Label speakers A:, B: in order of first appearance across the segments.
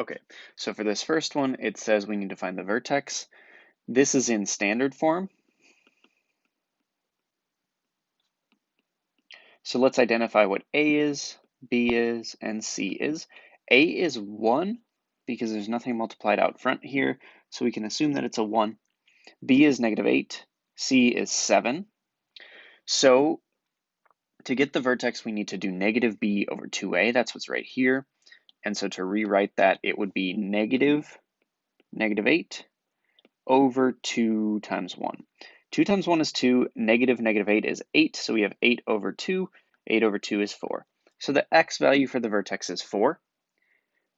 A: Okay, so for this first one, it says we need to find the vertex. This is in standard form. So let's identify what A is, B is, and C is. A is 1 because there's nothing multiplied out front here, so we can assume that it's a 1. B is -8, C is 7. So to get the vertex, we need to do -b over 2a. That's what's right here. And so to rewrite that, it would be -8 over 2 times 1. 2 times 1 is 2, -8 is 8, so we have 8 over 2. 8 over 2 is 4. So the x value for the vertex is 4.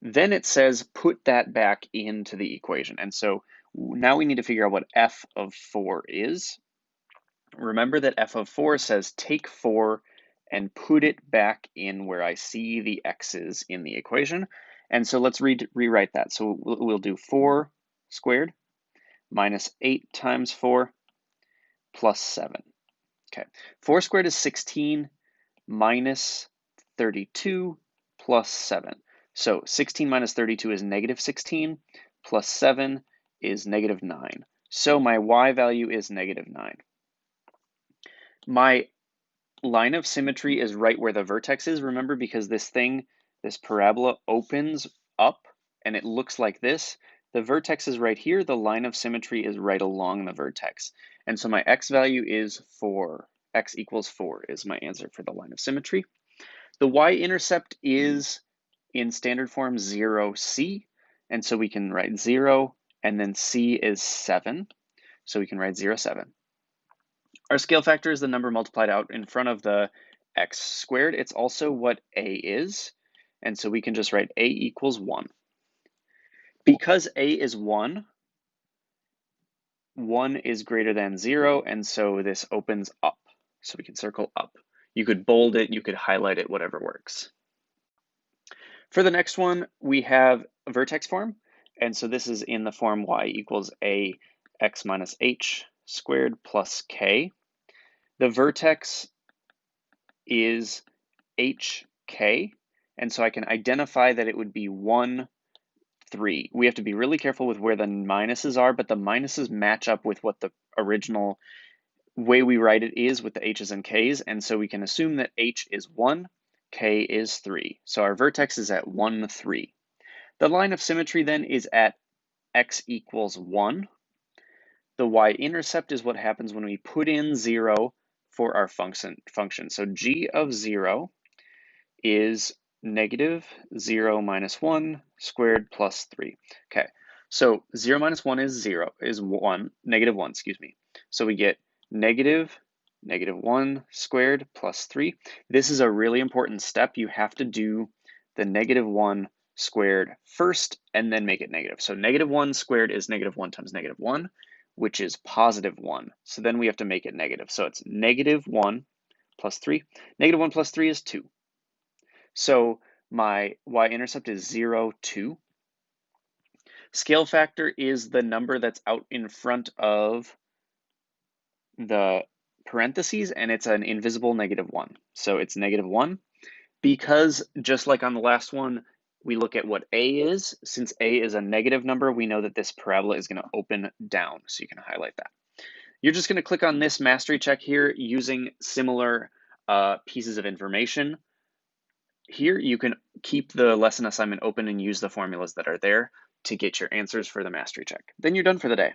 A: Then it says put that back into the equation. And so now we need to figure out what f of 4 is. Remember that f of 4 says take 4 and put it back in where I see the x's in the equation. And so let's rewrite that. So we'll do 4 squared minus 8 times 4 plus 7. Okay, 4 squared is 16 minus 32 plus 7. So 16 minus 32 is -16 plus 7 is -9. So my y value is -9. My line of symmetry is right where the vertex is, remember, because this parabola opens up and it looks like this. The vertex is right here, the line of symmetry is right along the vertex. And so my x value is 4. X equals 4 is my answer for the line of symmetry. The y-intercept is in standard form 0c, and so we can write 0, and then c is 7, so we can write 0, 7. Our scale factor is the number multiplied out in front of the x squared. It's also what a is, and so we can just write a equals 1. Because a is 1, 1 is greater than 0, and so this opens up. So we can circle up. You could bold it, you could highlight it, whatever works. For the next one, we have a vertex form, and so this is in the form y equals a x minus h squared plus k. The vertex is hk, and so I can identify that it would be 1, 3. We have to be really careful with where the minuses are, but the minuses match up with what the original way we write it is with the h's and k's, and so we can assume that h is 1, k is 3. So our vertex is at 1, 3. The line of symmetry then is at x equals 1. The y-intercept is what happens when we put in 0 for our function. So g of 0 is -0 minus 1 squared plus 3. Okay, so 0 minus 1 is 0, is 1, -1, excuse me. So we get -1 squared plus 3. This is a really important step. You have to do the -1 squared first and then make it negative. So -1 squared is -1 times -1, which is +1. So then we have to make it negative. So it's -1 plus 3. -1 plus 3 is 2. So my y-intercept is 0, 2. Scale factor is the number that's out in front of the parentheses, and it's an invisible -1. So it's -1. Because just like on the last one, we look at what a is. Since a is a negative number, we know that this parabola is going to open down. So you can highlight that. You're just going to click on this mastery check here using similar pieces of information. Here, you can keep the lesson assignment open and use the formulas that are there to get your answers for the mastery check. Then you're done for the day.